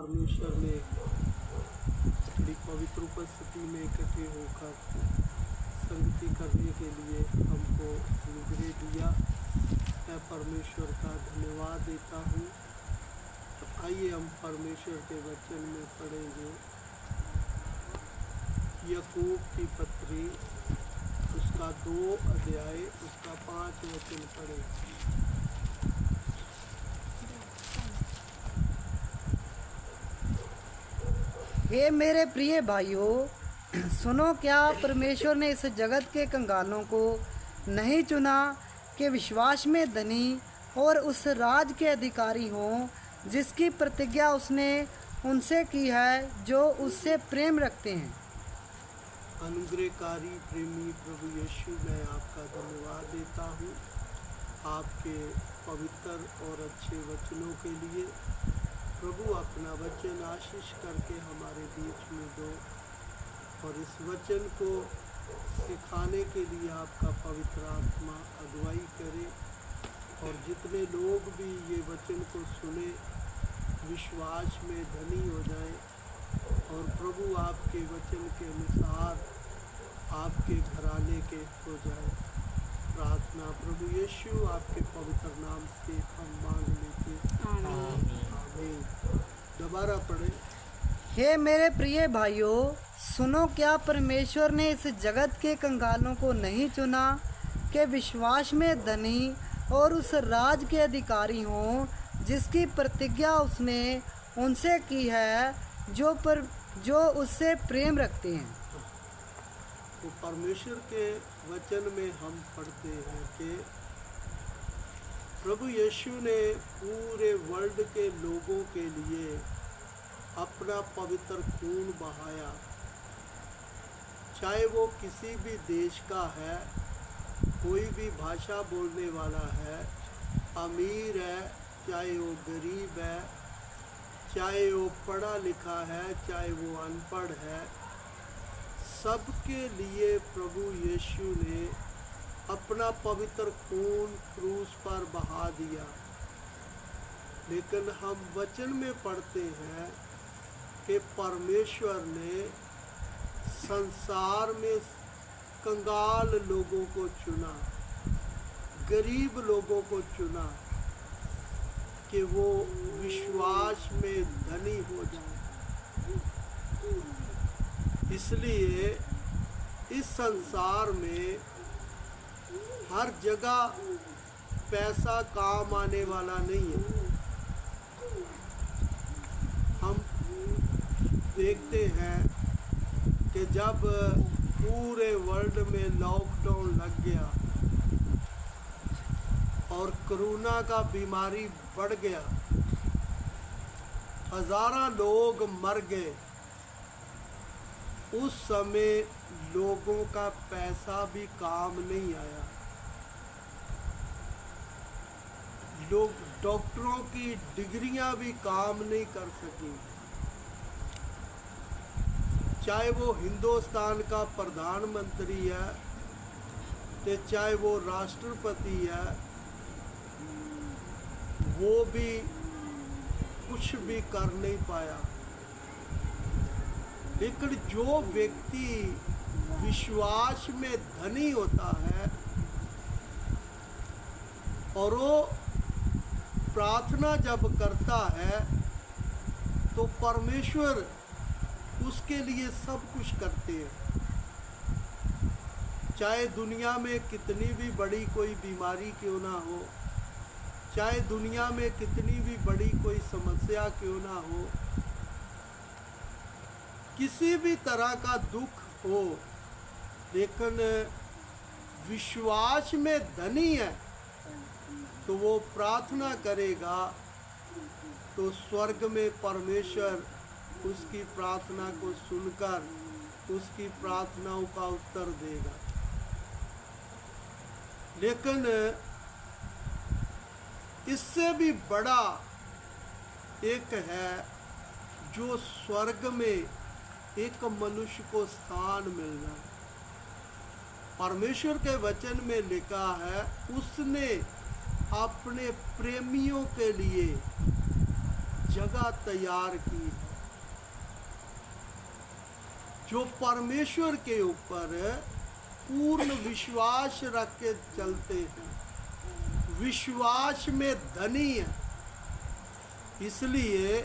परमेश्वर ने बड़ी पवित्र उपस्थिति में इकट्ठे होकर संगति करने के लिए हमको अनुग्रह दिया। मैं परमेश्वर का धन्यवाद देता हूँ। तो आइए हम परमेश्वर के वचन में पढ़ेंगे याकूब की पत्री, उसका 2 अध्याय, उसका 5 वचन पढ़ें। हे मेरे प्रिय भाइयों, सुनो, क्या परमेश्वर ने इस जगत के कंगालों को नहीं चुना कि विश्वास में धनी और उस राज के अधिकारी हों जिसकी प्रतिज्ञा उसने उनसे की है जो उससे प्रेम रखते हैं। अनुग्रहकारी प्रेमी प्रभु यीशु, मैं आपका धन्यवाद देता हूँ आपके पवित्र और अच्छे वचनों के लिए। प्रभु अपना वचन आशीष करके हमारे बीच में दो और इस वचन को सिखाने के लिए आपका पवित्र आत्मा अगुवाई करे और जितने लोग भी ये वचन को सुने विश्वास में धनी हो जाएं और प्रभु आपके वचन के अनुसार आपके घराने के हो जाए। प्रार्थना प्रभु यीशु आपके पवित्र नाम से हम मांग लेते। आमीन। दोबारा पढ़े। हे मेरे प्रिय भाइयों, सुनो, क्या परमेश्वर ने इस जगत के कंगालों को नहीं चुना कि विश्वास में धनी और उस राज के अधिकारी हों जिसकी प्रतिज्ञा उसने उनसे की है जो उससे प्रेम रखते हैं। तो परमेश्वर के वचन में हम पढ़ते हैं कि प्रभु यीशु ने पूरे वर्ल्ड के लोगों के लिए अपना पवित्र खून बहाया, चाहे वो किसी भी देश का है, कोई भी भाषा बोलने वाला है, अमीर है, चाहे वो गरीब है, चाहे वो पढ़ा लिखा है, चाहे वो अनपढ़ है, सबके लिए प्रभु यीशु ने अपना पवित्र खून क्रूस पर बहा दिया। लेकिन हम वचन में पढ़ते हैं कि परमेश्वर ने संसार में कंगाल लोगों को चुना, गरीब लोगों को चुना कि वो विश्वास में धनी हो जाए। इसलिए इस संसार में हर जगह पैसा काम आने वाला नहीं है। हम देखते हैं कि जब पूरे वर्ल्ड में लॉकडाउन लग गया और कोरोना का बीमारी बढ़ गया, हजारों लोग मर गए, उस समय लोगों का पैसा भी काम नहीं आया। लोग डॉक्टरों की डिग्रियां भी काम नहीं कर सकी, चाहे वो हिंदुस्तान का प्रधानमंत्री है तो चाहे वो राष्ट्रपति है, वो भी कुछ भी कर नहीं पाया। लेकिन जो व्यक्ति विश्वास में धनी होता है और वो प्रार्थना जब करता है तो परमेश्वर उसके लिए सब कुछ करते हैं। चाहे दुनिया में कितनी भी बड़ी कोई बीमारी क्यों ना हो, चाहे दुनिया में कितनी भी बड़ी कोई समस्या क्यों ना हो, किसी भी तरह का दुख हो, लेकिन विश्वास में धनी है तो वो प्रार्थना करेगा तो स्वर्ग में परमेश्वर उसकी प्रार्थना को सुनकर उसकी प्रार्थनाओं का उत्तर देगा। लेकिन इससे भी बड़ा एक है जो स्वर्ग में एक मनुष्य को स्थान मिलना। परमेश्वर के वचन में लिखा है, उसने अपने प्रेमियों के लिए जगह तैयार की है। जो परमेश्वर के ऊपर पूर्ण विश्वास रख के चलते हैं, विश्वास में धनी है। इसलिए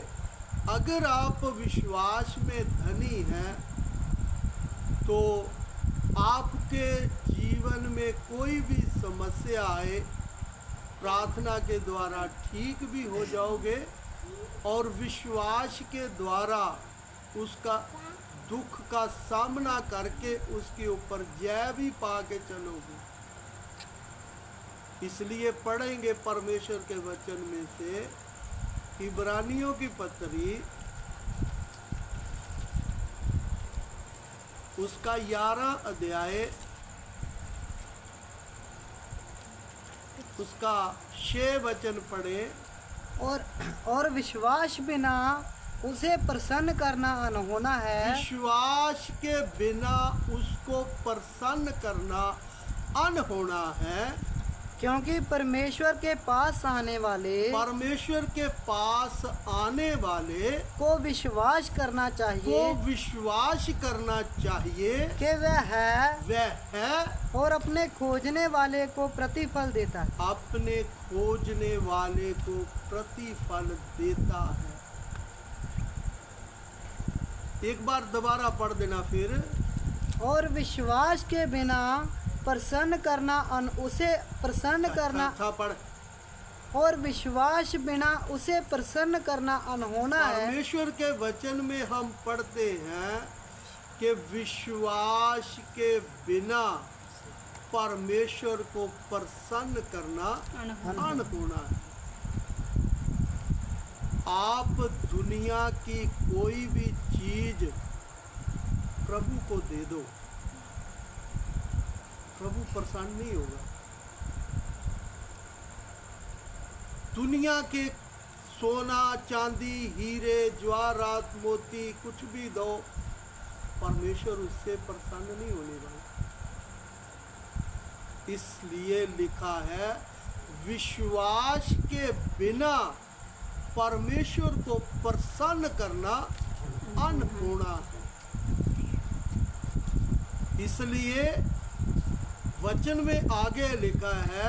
अगर आप विश्वास में धनी हैं तो आपके जीवन में कोई भी समस्या आए, प्रार्थना के द्वारा ठीक भी हो जाओगे और विश्वास के द्वारा उसका दुख का सामना करके उसके ऊपर जय भी पा के चलोगे। इसलिए पढ़ेंगे परमेश्वर के वचन में से इब्रानियों की पत्री उसका 11 अध्याय उसका 6 वचन पढ़े। और विश्वास बिना उसे प्रसन्न करना अनहोना है। विश्वास के बिना उसको प्रसन्न करना अनहोना है, क्योंकि परमेश्वर के पास आने वाले को विश्वास करना चाहिए कि वह है और अपने खोजने वाले को प्रतिफल देता है। अपने खोजने वाले को प्रतिफल देता है। एक बार दोबारा पढ़ देना फिर। और विश्वास के बिना उसे प्रसन्न करना था पढ़। और विश्वास बिना उसे प्रसन्न करना अनहोना है। परमेश्वर के वचन में हम पढ़ते हैं कि विश्वास के बिना परमेश्वर को प्रसन्न करना अनहोना है। आप दुनिया की कोई भी चीज प्रभु को दे दो, प्रभु प्रसन्न नहीं होगा। दुनिया के सोना चांदी हीरे जवाहरात मोती कुछ भी दो, परमेश्वर उससे प्रसन्न नहीं होने वाला। इसलिए लिखा है विश्वास के बिना परमेश्वर को प्रसन्न करना अनहोना है। इसलिए वचन में आगे लिखा है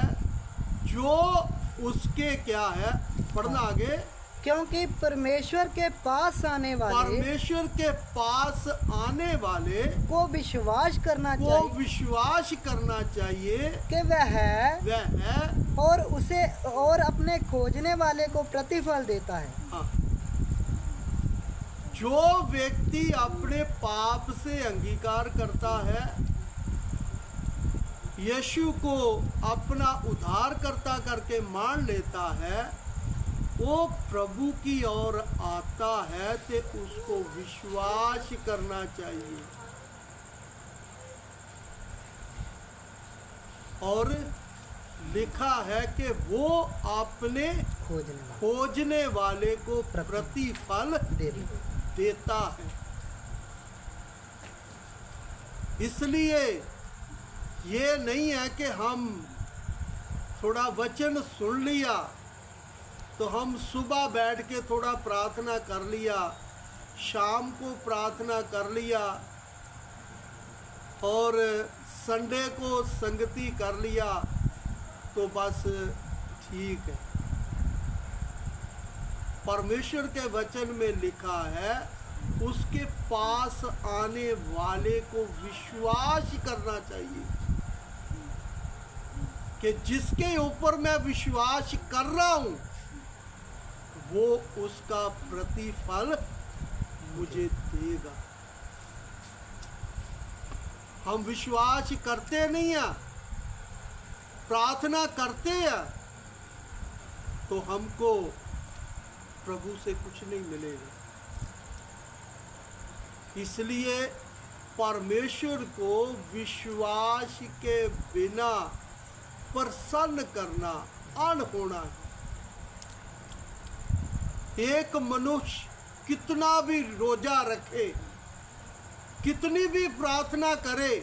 जो उसके क्या है, पढ़ना आगे। क्योंकि परमेश्वर के पास आने वाले को विश्वास करना चाहिए कि वह है और अपने खोजने वाले को प्रतिफल देता है। हाँ। जो व्यक्ति अपने पाप से अंगीकार करता है, यीशु को अपना उद्धारकर्ता करके मान लेता है, वो प्रभु की ओर आता है तो उसको विश्वास करना चाहिए। और लिखा है कि वो अपने खोजने वाले को प्रतिफल देता है। इसलिए ये नहीं है कि हम थोड़ा वचन सुन लिया तो हम सुबह बैठ के थोड़ा प्रार्थना कर लिया, शाम को प्रार्थना कर लिया और संडे को संगति कर लिया तो बस ठीक है। परमेश्वर के वचन में लिखा है उसके पास आने वाले को विश्वास करना चाहिए कि जिसके ऊपर मैं विश्वास कर रहा हूं वो उसका प्रतिफल मुझे देगा। हम विश्वास करते नहीं हैं, प्रार्थना करते हैं तो हमको प्रभु से कुछ नहीं मिलेगा। इसलिए परमेश्वर को विश्वास के बिना प्रसन्न करना अनहोना है। एक मनुष्य कितना भी रोजा रखे, कितनी भी प्रार्थना करे,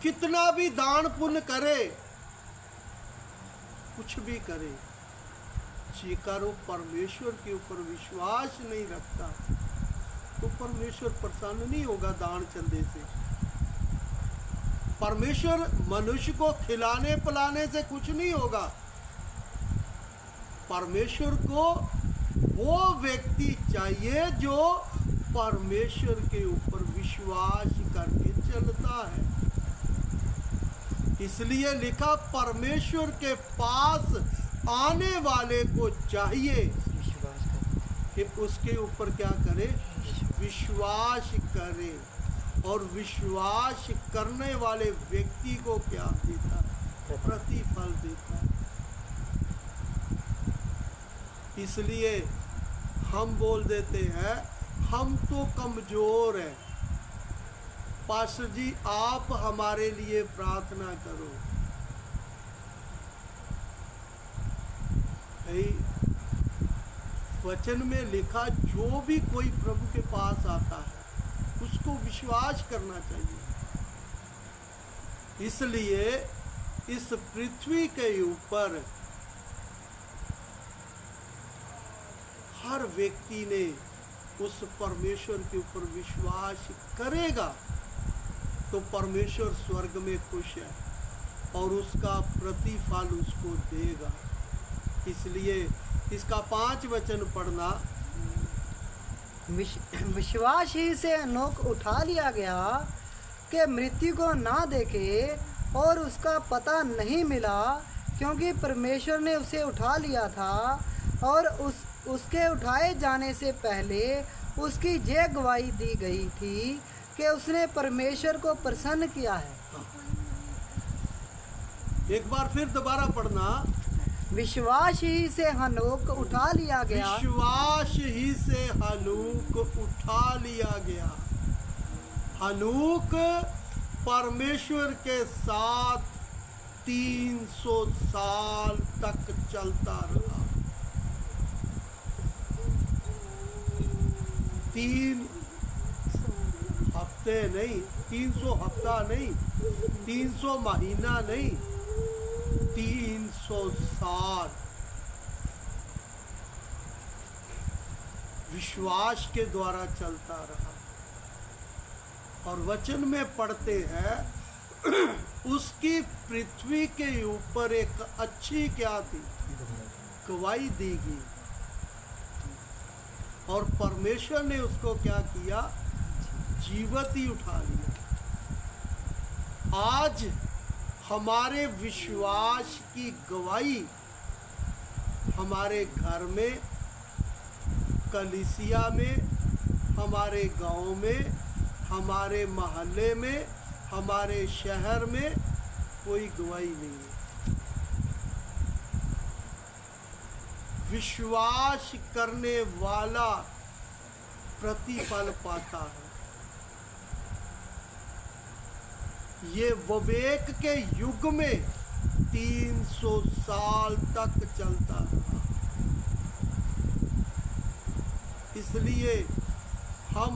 कितना भी दान पुण्य करे, कुछ भी करे, जेकर वो परमेश्वर के ऊपर विश्वास नहीं रखता तो परमेश्वर प्रसन्न नहीं होगा दान चंदे से। परमेश्वर मनुष्य को खिलाने पिलाने से कुछ नहीं होगा। परमेश्वर को वो व्यक्ति चाहिए जो परमेश्वर के ऊपर विश्वास करके चलता है। इसलिए लिखा परमेश्वर के पास आने वाले को चाहिए कि उसके ऊपर क्या करे, विश्वास करे। और विश्वास करने वाले व्यक्ति को क्या देता है, प्रतिफल देता है। इसलिए हम बोल देते हैं हम तो कमजोर हैं, पास्टर जी आप हमारे लिए प्रार्थना करो। वचन में लिखा जो भी कोई प्रभु के पास आता है उसको विश्वास करना चाहिए। इसलिए इस पृथ्वी के ऊपर हर व्यक्ति ने उस परमेश्वर के ऊपर विश्वास करेगा तो परमेश्वर स्वर्ग में खुश है और उसका प्रतिफल उसको देगा। इसलिए इसका 5 वचन पढ़ना। विश्वास ही से अनोख उठा लिया गया कि मृत्यु को ना देखे और उसका पता नहीं मिला, क्योंकि परमेश्वर ने उसे उठा लिया था और उसके उठाए जाने से पहले उसकी ये गवाही दी गई थी कि उसने परमेश्वर को प्रसन्न किया है। एक बार फिर दोबारा पढ़ना। विश्वास ही से हनोक उठा लिया गया। विश्वास ही से हनूक उठा लिया गया। हनूक परमेश्वर के साथ 300 साल तक चलता रहा। 3 हफ्ते नहीं, 300 हफ्ता नहीं, 300 महीना नहीं, 300 साल विश्वास के द्वारा चलता रहा। और वचन में पढ़ते हैं उसकी पृथ्वी के ऊपर एक अच्छी क्या थी, गवाही दी गई। और परमेश्वर ने उसको क्या किया, जीवित ही उठा लिया। आज हमारे विश्वास की गवाही हमारे घर में, कलीसिया में, हमारे गांव में, हमारे मोहल्ले में, हमारे शहर में कोई गवाही नहीं है। विश्वास करने वाला प्रतिफल पाता है। ये विवेक के युग में 300 साल तक चलता रहा। इसलिए हम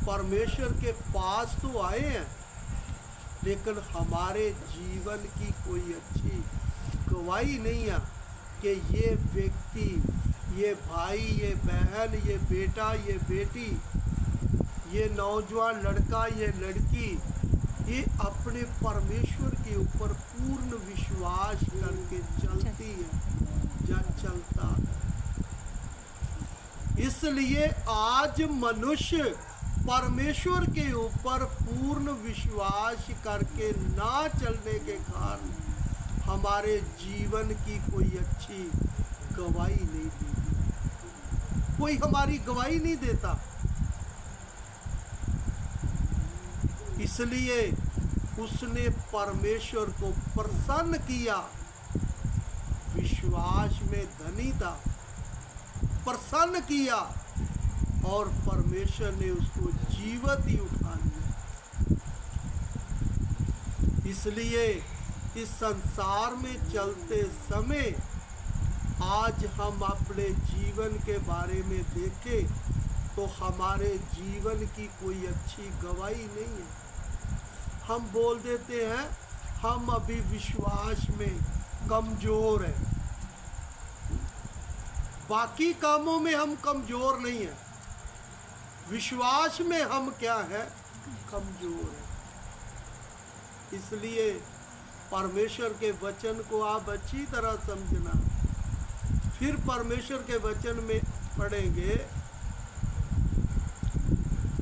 परमेश्वर के पास तो आए हैं, लेकिन हमारे जीवन की कोई अच्छी गवाही नहीं है कि ये व्यक्ति, ये भाई, ये बहन, ये बेटा, ये बेटी, ये नौजवान लड़का, ये लड़की, ये अपने परमेश्वर के ऊपर पूर्ण विश्वास करके चलती है या चलता है। इसलिए आज मनुष्य परमेश्वर के ऊपर पूर्ण विश्वास करके ना चलने के कारण हमारे जीवन की कोई अच्छी गवाही नहीं दी। कोई हमारी गवाही नहीं देता। इसलिए उसने परमेश्वर को प्रसन्न किया। विश्वास में धनी था, प्रसन्न किया और परमेश्वर ने उसको जीवित ही उठा लिया। इसलिए इस संसार में चलते समय आज हम अपने जीवन के बारे में देखें तो हमारे जीवन की कोई अच्छी गवाही नहीं है। हम बोल देते हैं हम अभी विश्वास में कमजोर हैं। बाकी कामों में हम कमजोर नहीं हैं, विश्वास में हम क्या है, कमजोर हैं। इसलिए परमेश्वर के वचन को आप अच्छी तरह समझना। फिर परमेश्वर के वचन में पढ़ेंगे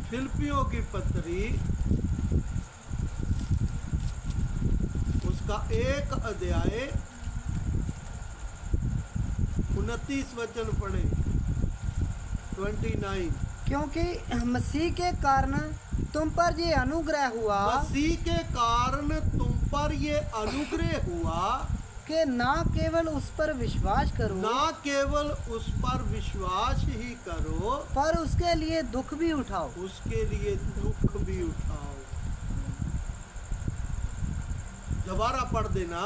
फिलिप्पियों की पत्री, उसका 1 अध्याय 29 वचन पढ़े, 29। क्योंकि मसीह के कारण तुम पर ये अनुग्रह हुआ, मसीह के कारण तुम पर ये अनुग्रह हुआ कि ना केवल उस पर विश्वास करो, ना केवल उस पर विश्वास ही करो, पर उसके लिए दुख भी उठाओ। उसके लिए दुख भी उठाओ। दोबारा पढ़ देना।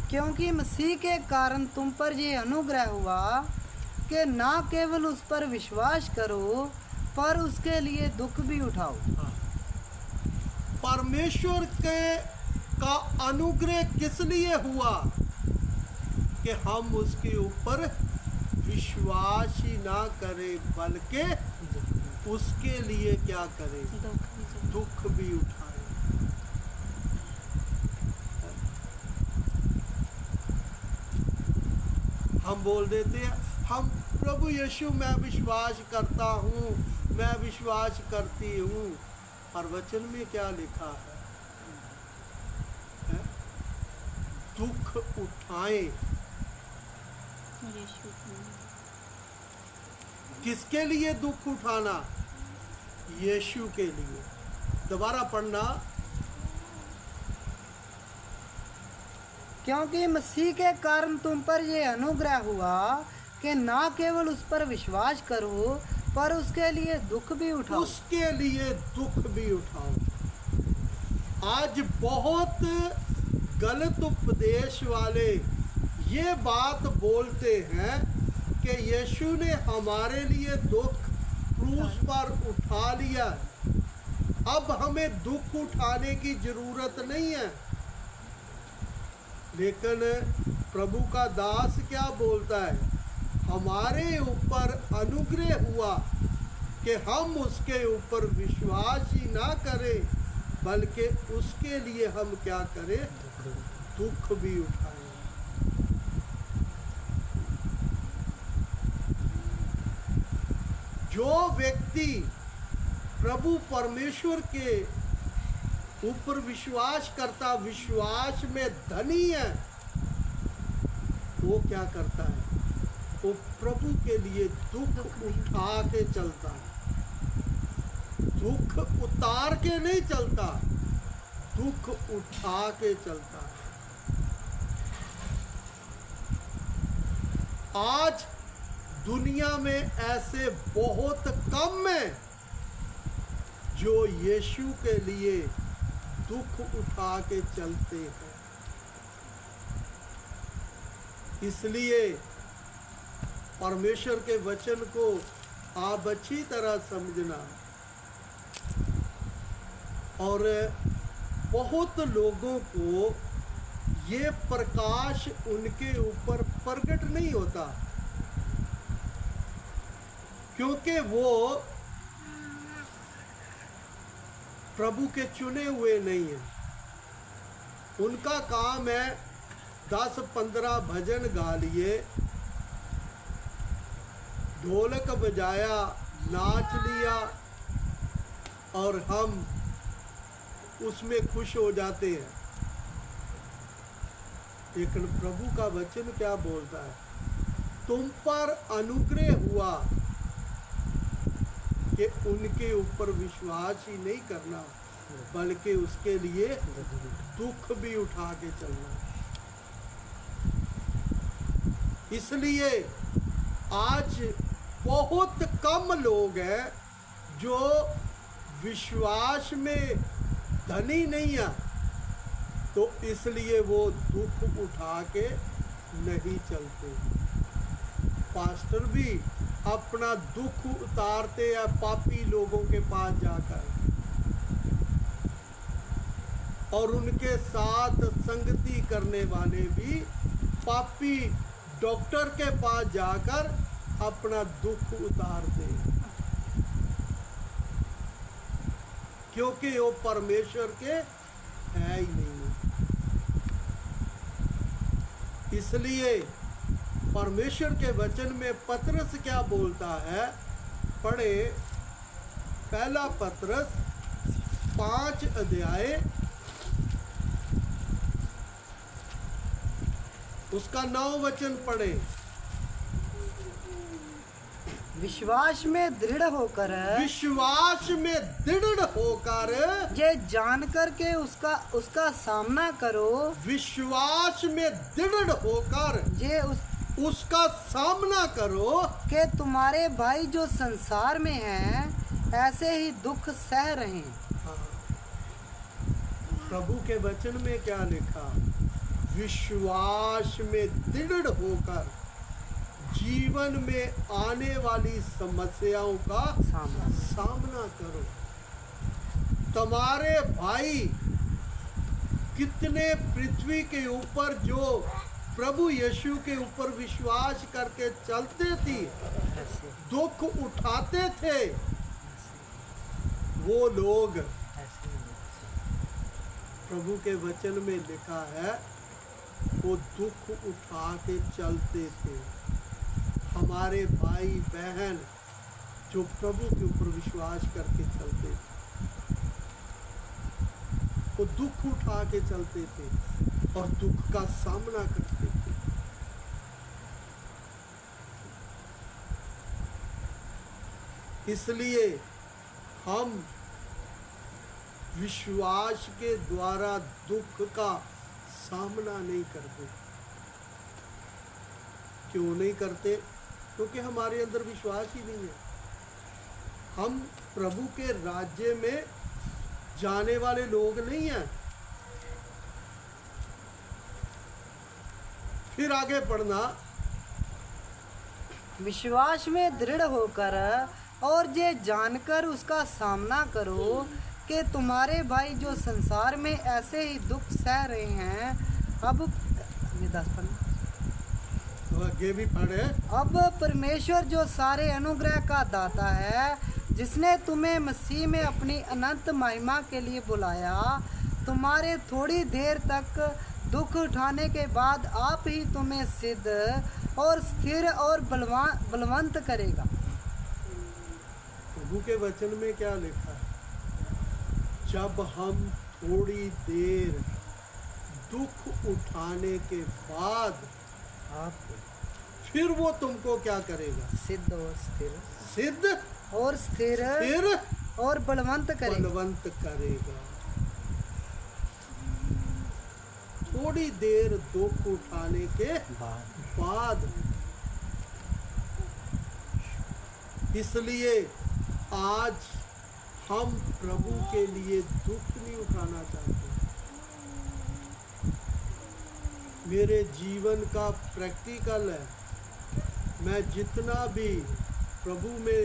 क्योंकि मसीह के कारण तुम पर ये अनुग्रह हुआ कि ना केवल उस पर विश्वास करो, पर उसके लिए दुख भी उठाओ। परमेश्वर के का अनुग्रह किस लिए हुआ कि हम उसके ऊपर विश्वास ही ना करें, बल्कि उसके लिए क्या करें, दुख भी उठाएं। हम बोल देते हैं हम प्रभु यीशु मैं विश्वास करता हूँ, मैं विश्वास करती हूँ, और वचन में क्या लिखा है? दुख उठाएं। किसके लिए दुख उठाना? यीशु के लिए। दोबारा पढ़ना। क्योंकि मसीह के कारण तुम पर ये अनुग्रह हुआ कि ना केवल उस पर विश्वास करो, पर उसके लिए दुख भी उठाओ। उसके लिए दुख भी उठाओ। आज बहुत गलत उपदेश वाले ये बात बोलते हैं कि यीशु ने हमारे लिए दुख क्रूस पर उठा लिया, अब हमें दुख उठाने की जरूरत नहीं है। लेकिन प्रभु का दास क्या बोलता है? हमारे ऊपर अनुग्रह हुआ कि हम उसके ऊपर विश्वास ही ना करें, बल्कि उसके लिए हम क्या करें? दुख भी उठाएं। जो व्यक्ति प्रभु परमेश्वर के ऊपर विश्वास करता, विश्वास में धनी है, वो क्या करता है? वो प्रभु के लिए दुख उठा के चलता है। दुख उतार के नहीं चलता, दुख उठा के चलता है। आज दुनिया में ऐसे बहुत कम हैं जो यीशु के लिए दुख उठा के चलते हैं। इसलिए परमेश्वर के वचन को आप अच्छी तरह समझना। और बहुत लोगों को ये प्रकाश उनके ऊपर प्रकट नहीं होता, क्योंकि वो प्रभु के चुने हुए नहीं हैं। उनका काम है 10-15 भजन गा लिए, ढोलक बजाया, नाच लिया, और हम उसमें खुश हो जाते हैं। लेकिन प्रभु का वचन क्या बोलता है? तुम पर अनुग्रह हुआ कि उनके ऊपर विश्वास ही नहीं करना, बल्कि उसके लिए दुख भी उठा के चलना। इसलिए आज बहुत कम लोग हैं जो विश्वास में धनी नहीं है, तो इसलिए वो दुख उठा के नहीं चलते। पास्टर भी अपना दुख उतारते हैं पापी लोगों के पास जाकर, और उनके साथ संगति करने वाले भी पापी डॉक्टर के पास जाकर अपना दुख उतार दे, क्योंकि वो परमेश्वर के है ही नहीं। इसलिए परमेश्वर के वचन में पतरस क्या बोलता है, पढ़े पहला पतरस 5 अध्याय उसका 9 वचन पढ़े। विश्वास में दृढ़ होकर, विश्वास में दृढ़ होकर ये जानकर के उसका सामना करो, विश्वास में दृढ़ होकर ये उसका सामना करो कि तुम्हारे भाई जो संसार में हैं ऐसे ही दुख सह रहे हैं। हाँ। प्रभु के वचन में क्या लिखा, विश्वास में दृढ़ होकर जीवन में आने वाली समस्याओं का सामना करो। तुम्हारे भाई कितने पृथ्वी के ऊपर जो प्रभु यीशु के ऊपर विश्वास करके चलते थे, दुख उठाते थे, वो लोग प्रभु के वचन में लिखा है वो दुख उठा के चलते थे। हमारे भाई बहन जो प्रभु के ऊपर विश्वास करके चलते थे, वो दुख उठा के चलते थे और दुख का सामना करते थे। इसलिए हम विश्वास के द्वारा दुख का सामना नहीं करते। क्यों नहीं करते? क्योंकि हमारे अंदर विश्वास ही नहीं है। हम प्रभु के राज्य में जाने वाले लोग नहीं हैं। फिर आगे पढ़ना, विश्वास में दृढ़ होकर और ये जानकर उसका सामना करो कि तुम्हारे भाई जो संसार में ऐसे ही दुख सह रहे हैं। अब आगे भी पढ़े। अब परमेश्वर जो सारे अनुग्रह का दाता है, जिसने तुम्हें मसीह में अपनी अनंत महिमा के लिए बुलाया, तुम्हारे थोड़ी देर तक दुख उठाने के बाद आप ही तुम्हें सिद्ध और स्थिर और बलवंत करेगा। प्रभु के वचन में क्या लिखा है, जब हम थोड़ी देर दुख उठाने के बाद आप फिर वो तुमको क्या करेगा, सिद्ध और स्थिर, सिद्ध और स्थिर और बलवंत करेगा। बलवंत करेगा। थोड़ी देर दुख उठाने के बाद। इसलिए आज हम प्रभु के लिए दुख नहीं उठाना चाहते। मेरे जीवन का प्रैक्टिकल है, मैं जितना भी प्रभु में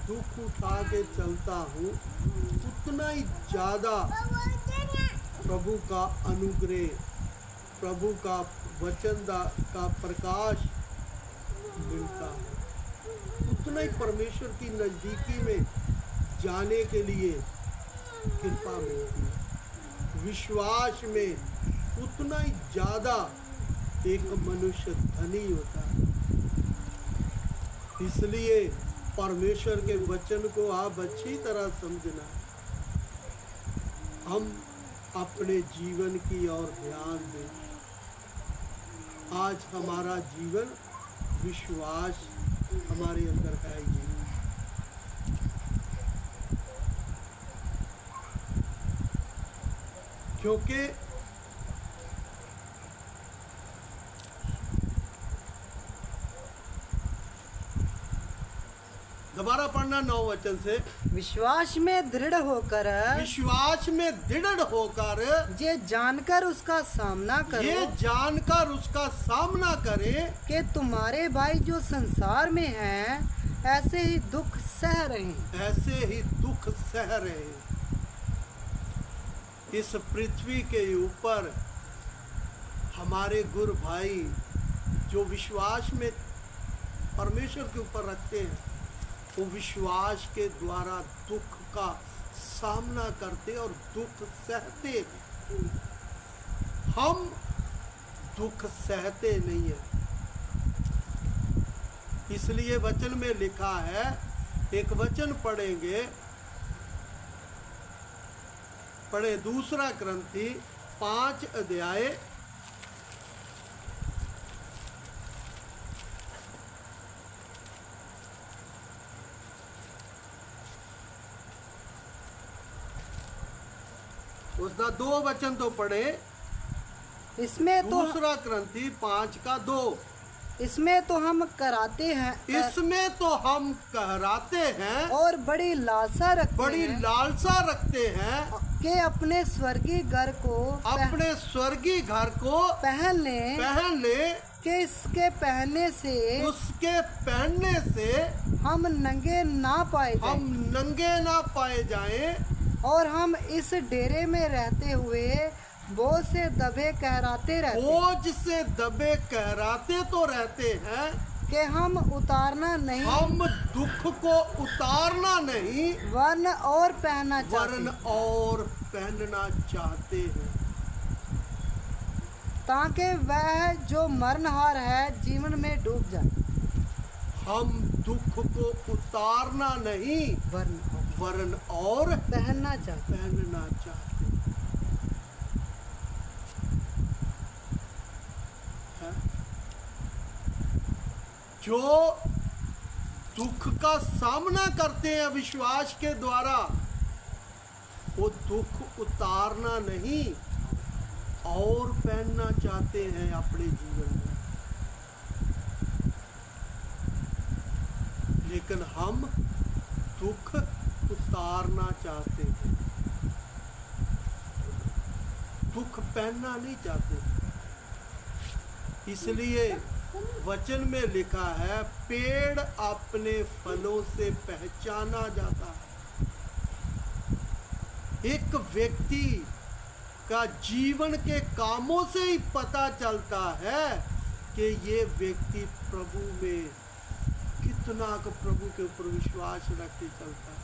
दुख उठा के चलता हूँ, उतना ही ज़्यादा प्रभु का अनुग्रह, प्रभु का वचन का प्रकाश मिलता है। उतना ही परमेश्वर की नज़दीकी में जाने के लिए कृपा मिलती है। विश्वास में उतना ही ज़्यादा एक मनुष्य धनी होता है। इसलिए परमेश्वर के वचन को आप अच्छी तरह समझना। हम अपने जीवन की ओर ध्यान दें। आज हमारा जीवन विश्वास हमारे अंदर है ही नहीं। क्योंकि दोबारा पढ़ना 9 वचन से, विश्वास में दृढ़ होकर, विश्वास में दृढ़ होकर ये जानकर उसका सामना करो, ये जानकर उसका सामना करे कि तुम्हारे भाई जो संसार में हैं ऐसे ही दुख सह रहे हैं। ऐसे ही दुख सह रहे हैं। इस पृथ्वी के ऊपर हमारे गुरु भाई जो विश्वास में परमेश्वर के ऊपर रखते हैं, वो विश्वास के द्वारा दुख का सामना करते और दुख सहते हैं। हम दुख सहते नहीं है। इसलिए वचन में लिखा है, एक वचन पढ़ेंगे, पढ़े 2 क्रंथी 5 अध्याय 2 वचन तो पढ़े। इसमें तो 2 क्रंथी 5 का 2। इसमें तो हम कराते हैं, इसमें तो हम कहराते हैं और बड़ी लालसा रखते हैं कि अपने स्वर्गीय घर को अपने स्वर्गीय घर को पहन ले कि इसके पहनने से उसके पहनने से हम नंगे ना पाए जाएं और हम इस डेरे में रहते हुए बोझ से दबे कहराते तो रहते हैं कि हम उतारना नहीं, हम दुख को उतारना नहीं, वरन और पहनना चाहते हैं, ताकि वह जो मरणहार है जीवन में डूब जाए। हम दुख को उतारना नहीं, वरन और पहनना चाहते हैं। जो दुख का सामना करते हैं विश्वास के द्वारा, वो दुख उतारना नहीं और पहनना चाहते हैं अपने जीवन में। लेकिन हम दुख उतारना चाहते हैं, दुख पहनना नहीं चाहते। इसलिए वचन में लिखा है, पेड़ अपने फलों से पहचाना जाता है। एक व्यक्ति का जीवन के कामों से ही पता चलता है कि ये व्यक्ति प्रभु में कितना प्रभु के ऊपर विश्वास रख के चलता है,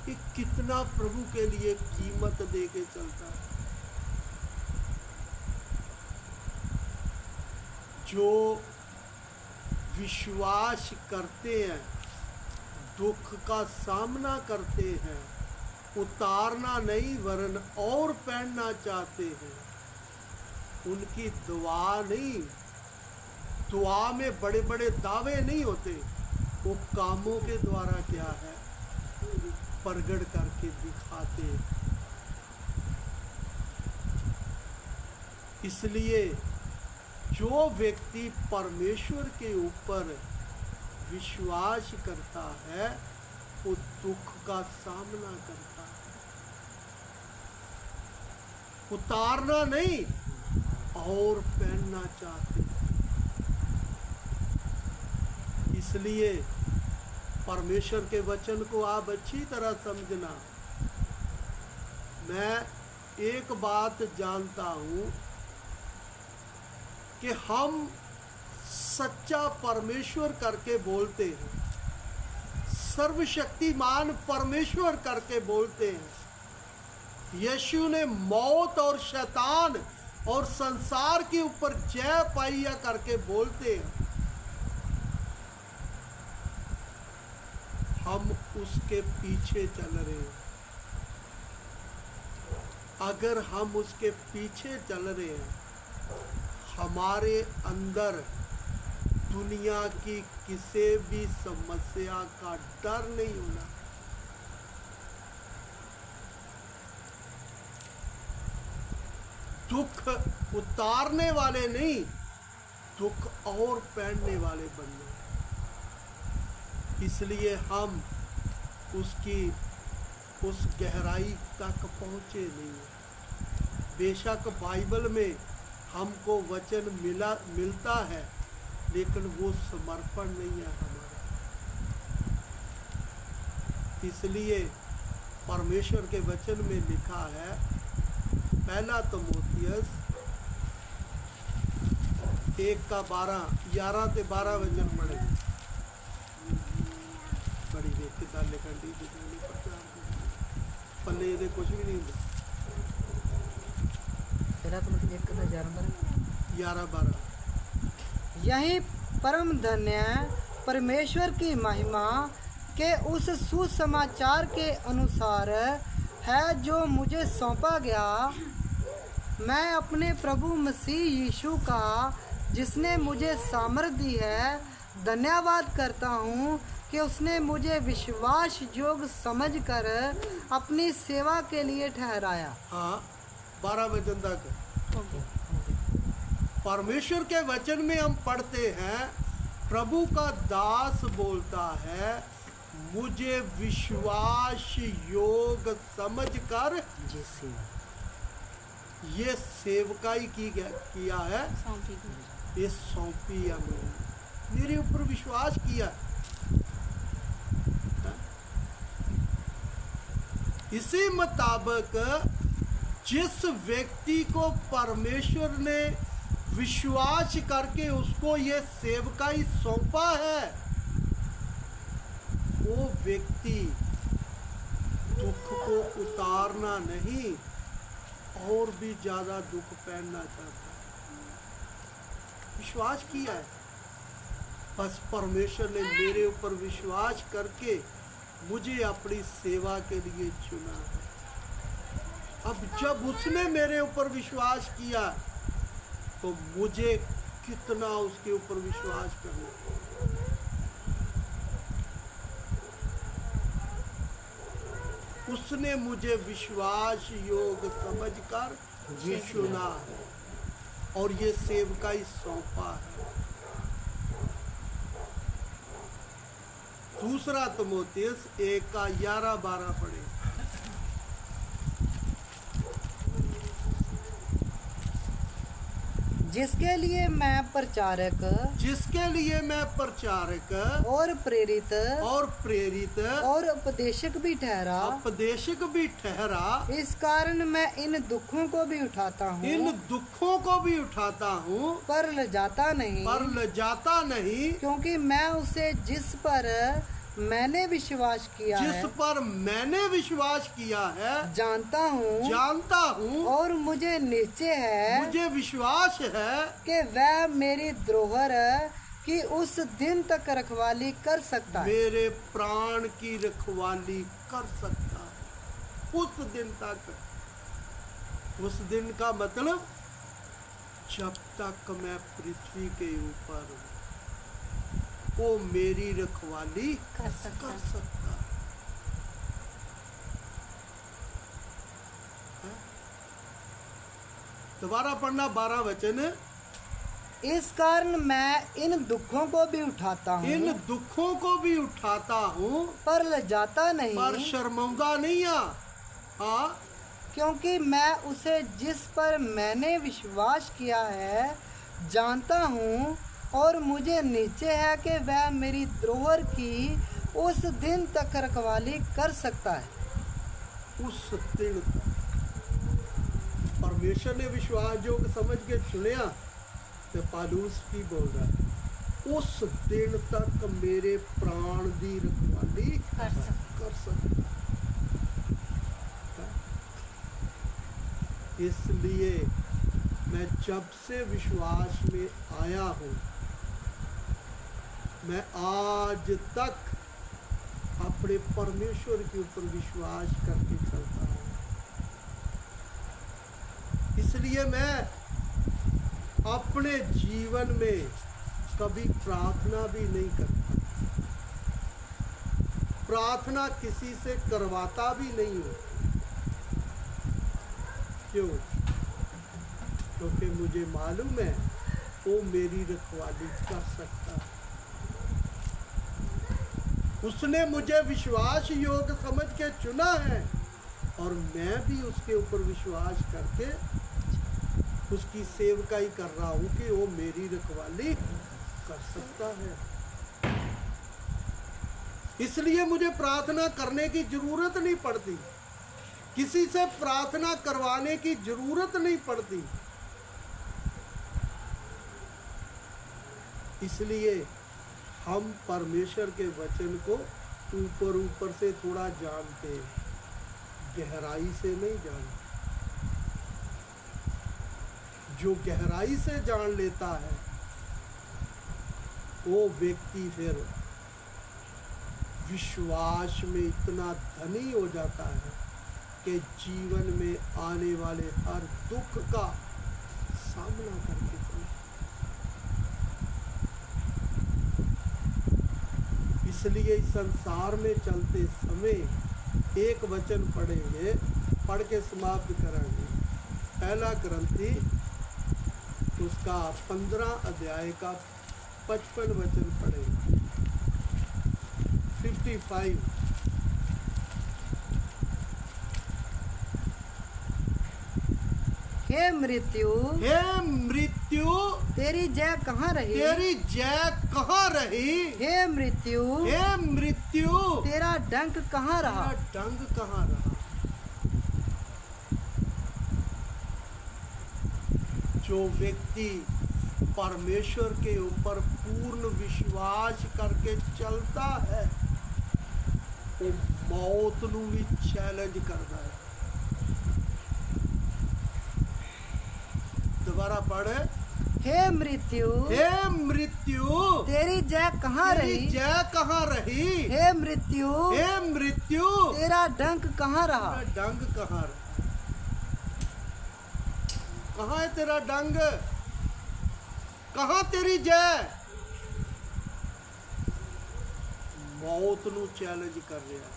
ये कितना प्रभु के लिए कीमत दे के चलता है। जो विश्वास करते हैं, दुख का सामना करते हैं, उतारना नहीं वरन और पहनना चाहते हैं, उनकी दुआ में बड़े बड़े दावे नहीं होते, वो कामों के द्वारा क्या है प्रगट करके दिखाते हैं। इसलिए जो व्यक्ति परमेश्वर के ऊपर विश्वास करता है, वो दुख का सामना करता है, उतारना नहीं और पहनना चाहते हैं। इसलिए परमेश्वर के वचन को आप अच्छी तरह समझना। मैं एक बात जानता हूँ कि हम सच्चा परमेश्वर करके बोलते हैं, सर्वशक्तिमान परमेश्वर करके बोलते हैं। यीशु ने मौत और शैतान और संसार के ऊपर जय पाई करके बोलते हैं। हम उसके पीछे चल रहे हैं। अगर हम उसके पीछे चल रहे हैं, हमारे अंदर दुनिया की किसी भी समस्या का डर नहीं होना। दुख उतारने वाले नहीं, दुख और पहनने वाले बनने। इसलिए हम उस गहराई तक पहुँचे नहीं। बेशक बाइबल में हमको वचन मिलता है, लेकिन वो समर्पण नहीं है हमारा। इसलिए परमेश्वर के वचन में लिखा है, 1 तीमुथियुस 1 का 11 से 12 वचन पढ़े। कितना लिखन दी जितने प्रचार पल्ले ये कुछ भी नहीं होंगे। तेरा तो मतलब 1,11 यही परम धन्य परमेश्वर की महिमा के उस सुसमाचार के अनुसार है जो मुझे सौंपा गया। मैं अपने प्रभु मसीह यीशु का जिसने मुझे सामर्थ्य दी है धन्यवाद करता हूँ कि उसने मुझे विश्वास योग्य समझकर अपनी सेवा के लिए ठहराया। हाँ 12 वचन तक परमेश्वर के वचन में हम पढ़ते हैं, प्रभु का दास बोलता है मुझे विश्वास योग्य समझकर ये सेवकाई किया है, ये सौंपी है, मेरे ऊपर विश्वास किया। इसी मुताबिक जिस व्यक्ति को परमेश्वर ने विश्वास करके उसको ये सेवकाई सौंपा है, वो व्यक्ति दुख को उतारना नहीं और भी ज्यादा दुख पहनना चाहता है। विश्वास किया है, बस परमेश्वर ने मेरे ऊपर विश्वास करके मुझे अपनी सेवा के लिए चुना है। अब जब उसने मेरे ऊपर विश्वास किया तो मुझे कितना उसके ऊपर विश्वास करना। उसने मुझे विश्वास योग्य समझकर चुना है और ये सेवकाई सौंपा है। दूसरा तिमोथेयुस 1:11-12 पढ़े। जिसके लिए मैं प्रचारक और प्रेरित और उपदेशक भी ठहरा, इस कारण मैं इन दुखों को भी उठाता हूँ, पर लजाता नहीं, क्योंकि मैं उसे जिस पर मैंने विश्वास किया है जानता हूँ और मुझे निश्चय है, मुझे विश्वास है कि वह मेरी द्रोहर की उस दिन तक रखवाली कर सकता है। मेरे प्राण की रखवाली कर सकता है उस दिन तक। उस दिन का मतलब जब तक मैं पृथ्वी के ऊपर हूँ वो मेरी रखवाली कर सकता है। दोबारा पढ़ना 12 वचन। इस कारण मैं इन दुखों को भी उठाता हूँ, पर लजाता नहीं, पर शर्माऊंगा नहीं। हाँ, क्योंकि मैं उसे जिस पर मैंने विश्वास किया है जानता हूँ और मुझे निश्चय है कि वह मेरी द्रोहर की उस दिन तक रखवाली कर सकता है। उस दिन परमेश्वर ने विश्वास योग्य समझ के चुनिया तो पौलुस की बोल रहा है उस दिन तक मेरे प्राण की रखवाली कर सकता। इसलिए मैं जब से विश्वास में आया हूँ मैं आज तक अपने परमेश्वर के ऊपर विश्वास करके चलता हूँ। इसलिए मैं अपने जीवन में कभी प्रार्थना भी नहीं करता, प्रार्थना किसी से करवाता भी नहीं हूँ। क्यों? क्योंकि मुझे मालूम है वो मेरी रखवाली कर सकता है। उसने मुझे विश्वास योग्य समझ के चुना है और मैं भी उसके ऊपर विश्वास करके उसकी सेवकाई कर रहा हूँ कि वो मेरी रखवाली कर सकता है। इसलिए मुझे प्रार्थना करने की जरूरत नहीं पड़ती, किसी से प्रार्थना करवाने की जरूरत नहीं पड़ती। इसलिए हम परमेश्वर के वचन को ऊपर ऊपर से थोड़ा जानते हैं, गहराई से नहीं जानते। जो गहराई से जान लेता है वो व्यक्ति फिर विश्वास में इतना धनी हो जाता है कि जीवन में आने वाले हर दुख का सामना करके चले। इसलिए इस संसार में चलते समय एक वचन पढ़ेंगे, पढ़ के समाप्त करेंगे। पहला ग्रंथी उसका 15 अध्याय का 55 वचन पढ़ेंगे। 55। हे मृत्यु, हे मृत्यु, तेरी जय कहाँ रही? तेरी जय कहाँ रही? हे मृत्यु, हे मृत्यु, तेरा डंक कहाँ रहा? तेरा डंक कहाँ रहा? जो व्यक्ति परमेश्वर के ऊपर पूर्ण विश्वास करके चलता है वो मौत नू भी चैलेंज करता है। दोबारा पढ़े। हे मृत्यु, हे मृत्यु, तेरी जय कहाँ तेरी रही? जय कहाँ रही? हे मृत्यु, हे मृत्यु, तेरा डंक कहाँ रहा? तेरा डंग कहाँ रहा? कहाँ है तेरा डंग? कहाँ तेरी जय? मौत नू चैलेंज कर रहा है।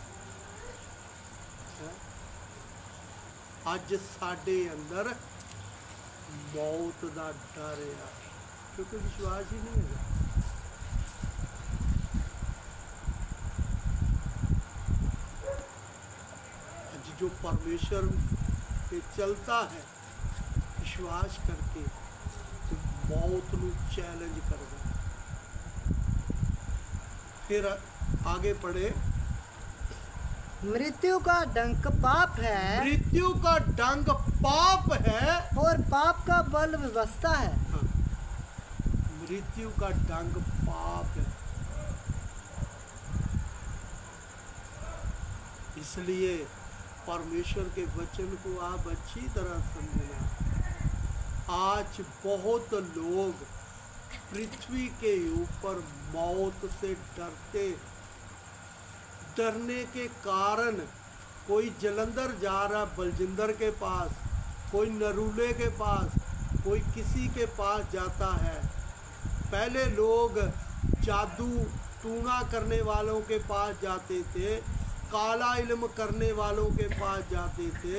अज साडे अंदर मौत का डर है क्योंकि विश्वास ही नहीं है। अज जो परमेश्वर पे चलता है विश्वास करके तो मौत नू चैलेंज कर दे। फिर आगे पढ़े। मृत्यु का डंक पाप है, मृत्यु का डंक पाप है और पाप का बल व्यवस्था है। हाँ, मृत्यु का डंक पाप है। इसलिए परमेश्वर के वचन को आप अच्छी तरह समझना। आज बहुत लोग पृथ्वी के ऊपर मौत से डरने के कारण कोई जलंधर जा रहा बलजिंदर के पास, कोई नरूले के पास, कोई किसी के पास जाता है। पहले लोग जादू टूना करने वालों के पास जाते थे, काला इल्म करने वालों के पास जाते थे,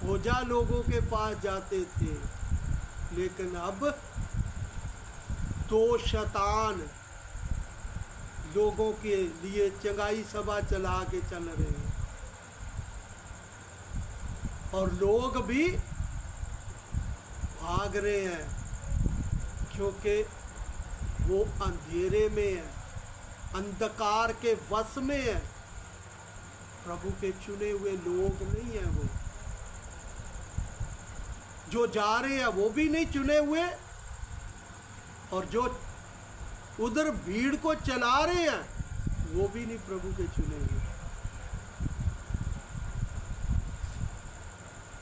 ओझा लोगों के पास जाते थे। लेकिन अब दो शैतान लोगों के लिए चंगाई सभा चला के चल रहे हैं और लोग भी भाग रहे हैं क्योंकि वो अंधेरे में है, अंधकार के वश में है। प्रभु के चुने हुए लोग नहीं है। वो जो जा रहे हैं वो भी नहीं चुने हुए और जो उधर भीड़ को चला रहे हैं वो भी नहीं प्रभु के चुने हुए।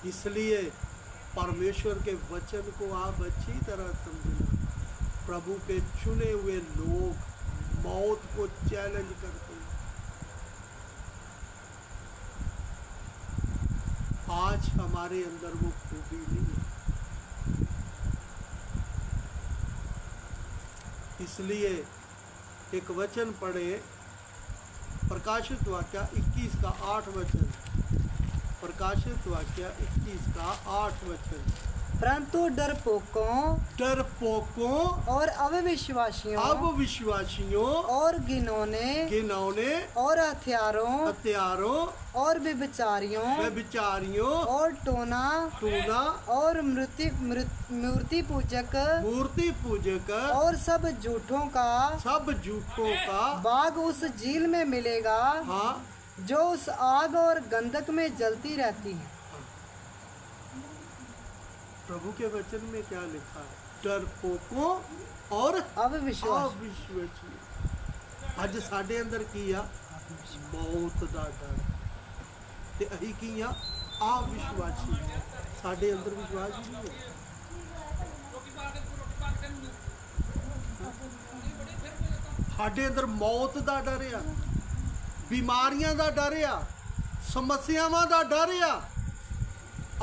इसलिए परमेश्वर के वचन को आप अच्छी तरह समझना। प्रभु के चुने हुए लोग मौत को चैलेंज करते हैं। आज हमारे अंदर वो खूबी नहीं है। इसलिए एक वचन पढ़े, प्रकाशित वाक्य 21 का 8 वचन। प्रकाशित वाक्य 21 का 8 वचन। परंतु डरपोकों और अविश्वासियों और घिनौने और हथियारों और व्यभिचारियों और टोना और मूर्ति पूजक और सब झूठों का बाग उस झील में मिलेगा। हाँ, जो उस आग और गंधक में जलती रहती है। प्रभु के वचन में क्या लिखा है? डरपोकों और अविश्वासियों। ਅੱਜ ਸਾਡੇ ਅੰਦਰ ਕੀ ਆ? ਮੌਤ ਦਾ ਡਰ। ਤੇ ਅਸੀਂ ਕੀ ਆ? ਅਵਿਸ਼ਵਾਸੀ। ਸਾਡੇ ਅੰਦਰ ਵਿਸ਼ਵਾਸ ਹੀ ਨਹੀਂ ਹੈ। ਸਾਡੇ ਅੰਦਰ ਮੌਤ ਦਾ ਡਰ ਆ, ਬਿਮਾਰੀਆਂ ਦਾ ਡਰ ਆ, ਸਮੱਸਿਆਵਾਂ ਦਾ ਡਰ ਆ।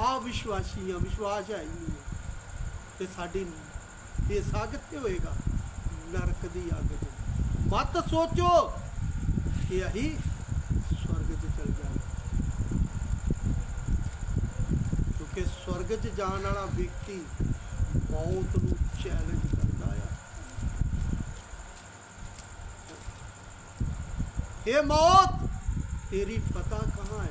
ਅਵਿਸ਼ਵਾਸੀ ਆ, ਵਿਸ਼ਵਾਸ ਹੈ ਹੀ ਨਹੀਂ। ਤੇ ਸਾਡੀ ਹਿੱਸਾ ਕਿੱਥੇ ਹੋਏਗਾ? ਨਰਕ ਦੀ ਅੱਗ 'ਚ। ਮਤ ਸੋਚੋ ਕਿ ਅਸੀਂ ਸਵਰਗ 'ਚ ਚਲ ਜਾਵਾਂਗੇ, ਕਿਉਂਕਿ ਸਵਰਗ 'ਚ ਜਾਣ ਵਾਲਾ ਵਿਅਕਤੀ ਮੌਤ ਨੂੰ ਚੈਲੰਜ ਕਰਦਾ ਆ। ਇਹ ਮੌਤ तेरी पता कहाँ है?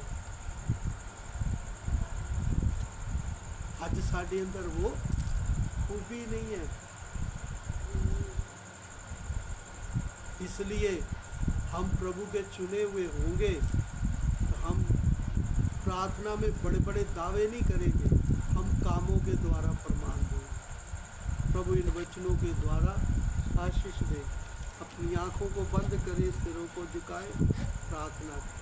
आज साढ़े अंदर वो खूबी नहीं है। इसलिए हम प्रभु के चुने हुए होंगे तो हम प्रार्थना में बड़े बड़े दावे नहीं करेंगे, हम कामों के द्वारा प्रमाण देंगे। प्रभु इन वचनों के द्वारा आशीष दे। अपनी आंखों को बंद करे, सिरों को झुकाए, प्रार्थना करें।